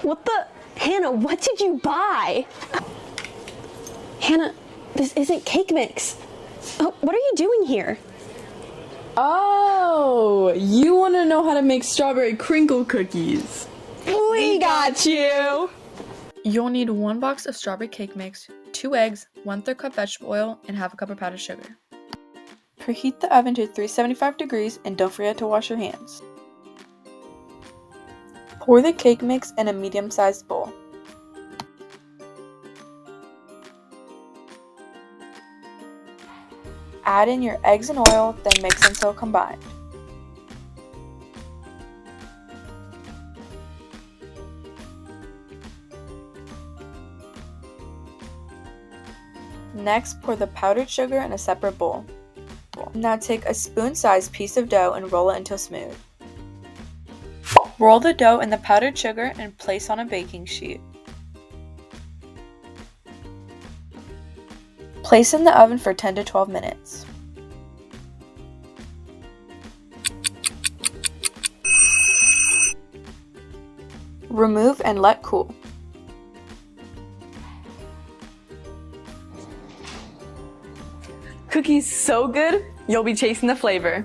What the? Hannah, what did you buy? Hannah, this isn't cake mix. Oh, what are you doing here? Oh, you want to know how to make strawberry crinkle cookies? We got you! You'll need 1 box of strawberry cake mix, 2 eggs, 1/3 cup vegetable oil, and half a cup of powdered sugar. Preheat the oven to 375 degrees and don't forget to wash your hands. Pour the cake mix in a medium-sized bowl. Add in your eggs and oil, then mix until combined. Next, pour the powdered sugar in a separate bowl. Now take a spoon-sized piece of dough and roll it until smooth. Roll the dough in the powdered sugar and place on a baking sheet. Place in the oven for 10 to 12 minutes. Remove and let cool. Cookies so good, you'll be chasing the flavor.